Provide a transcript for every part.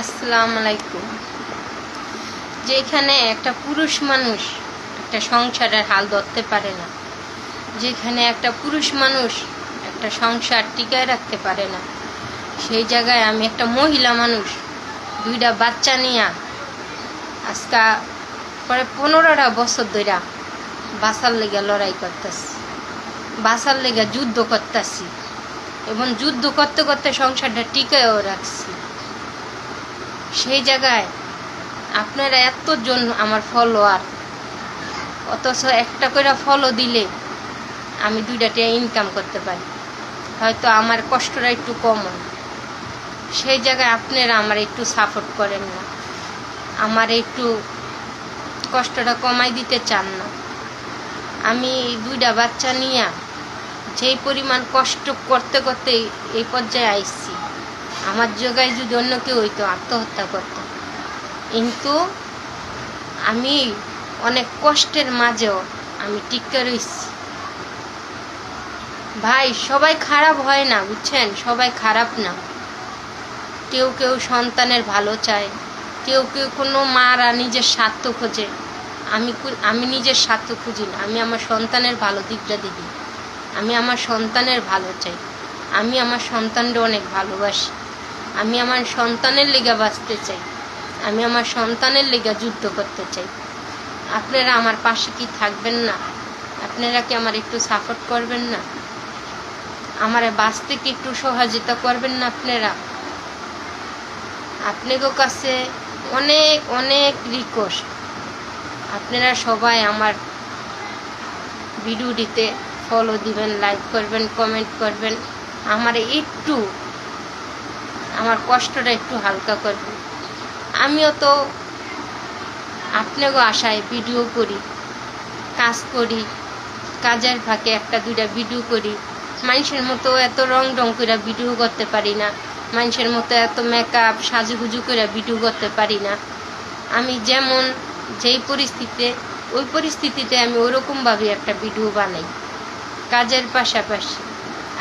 আসসালামু আলাইকুম। যেখানে একটা পুরুষ মানুষ একটা সংসারের হাল ধরতে পারে না, যেখানে একটা পুরুষ মানুষ একটা সংসার টিকায় রাখতে পারে না, সেই জায়গায় আমি একটা মহিলা মানুষ দুইটা বাচ্চা নিয়ে আজকা প্রায় 15টা বছর ধরে বাঁচার লেগে লড়াই করতেছি, বাঁচার লেগে যুদ্ধ করতেছি এবং যুদ্ধ করতে করতে সংসারটা টিকায়ও রাখছি। সেই জায়গায় আপনারা এতজন আমার ফলোয়ার, অথচ একটা করে ফলো দিলে আমি 2টা টাকা ইনকাম করতে পারি, হয়তো আমার কষ্টটা একটু কম হয়। সেই জায়গায় আপনারা আমার একটু সাপোর্ট করেন না, আমার একটু কষ্টটা কমাই দিতে চান না। আমি 2টা বাচ্চা নিয়ে যেই পরিমাণ কষ্ট করতে করতে এই পর্যায়ে আইছি, আমার জায়গায় যদি অন্য কেউ হইতো আত্মহত্যা করতো। কিন্তু আমি অনেক কষ্টের মাঝেও আমি টিকে রইছি। ভাই, সবাই খারাপ হয় না, বুঝছেন? সবাই খারাপ না। কেউ কেউ সন্তানের ভালো চায়, কেউ কেউ কোনো মারা নিজের স্বার্থ খোঁজে। আমি নিজের স্বার্থ খুঁজি না, আমি আমার সন্তানের ভালো দিকটা দেখি। আমি আমার সন্তানের ভালো চাই, আমি আমার সন্তানটা অনেক ভালোবাসি। আমি আমার সন্তানের লেগে বাঁচতে চাই, আমি আমার সন্তানের লেগে যুদ্ধ করতে চাই। আপনারা আমার পাশে কি থাকবেন না? আপনারা কি আমার একটু সাপোর্ট করবেন না? আমারে বাঁচতে কি একটু সহযোগিতা করবেন না? আপনাদের কাছে অনেক অনেক রিকোয়েস্ট, আপনারা সবাই আমার ভিডিওটিতে ফলো দিবেন, লাইক করবেন, কমেন্ট করবেন, আমার একটু আমার কষ্টটা একটু হালকা করবেন। আমিও তো আপনাকে আশায় ভিডিও করি, কাজ করি, কাজের ফাঁকে 1-2টা ভিডিও করি। মানুষের মতো এত রং করে ভিডিও করতে পারি না, মানুষের মতো এত মেকআপ সাজুগুজু করে ভিডিও করতে পারি না। আমি যেমন যেই পরিস্থিতিতে, ওই পরিস্থিতিতে আমি ওরকমভাবে একটা ভিডিও বানাই কাজের পাশাপাশি।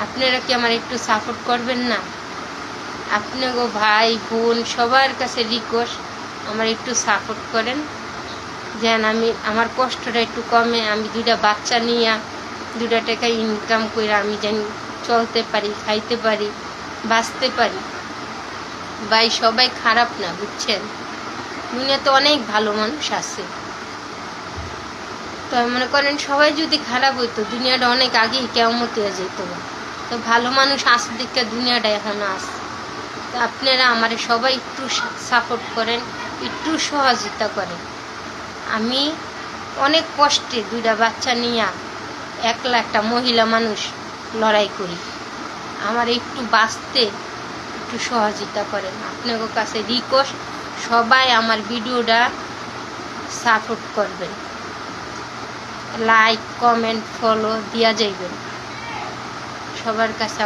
আপনারা কি আমার একটু সাপোর্ট করবেন না? আপনাকে ভাই বোন সবার কাছে রিকোয়েস্ট, আমার একটু সাপোর্ট করেন, যেন আমি আমার কষ্টটা একটু কমে, আমি 2টা বাচ্চা নিয়ে 2টা টাকা ইনকাম করে আমি যেন চলতে পারি, খাইতে পারি, বাঁচতে পারি। ভাই, সবাই খারাপ না, বুঝছেন? দুনিয়াতে অনেক ভালো মানুষ আছে। তো মনে করেন সবাই যদি খারাপ হইতো, দুনিয়াটা অনেক আগেই কিয়ামত হয়ে যেত। তো ভালো মানুষ আছে দেখে দুনিয়াটা এখনো আছে। তো আপনারা আমার সবাই একটু সাপোর্ট করেন, একটু সহযোগিতা করেন। আমি অনেক কষ্টে 2টা বাচ্চা নিয়ে একলা একটা মহিলা মানুষ লড়াই করি। আমার একটু বাঁচতে একটু সহযোগিতা করেন। আপনাদের কাছে রিকোয়েস্ট, সবাই আমার ভিডিওটা সাপোর্ট করবেন, লাইক কমেন্ট ফলো দিয়া যাইবেন। সবার কাছে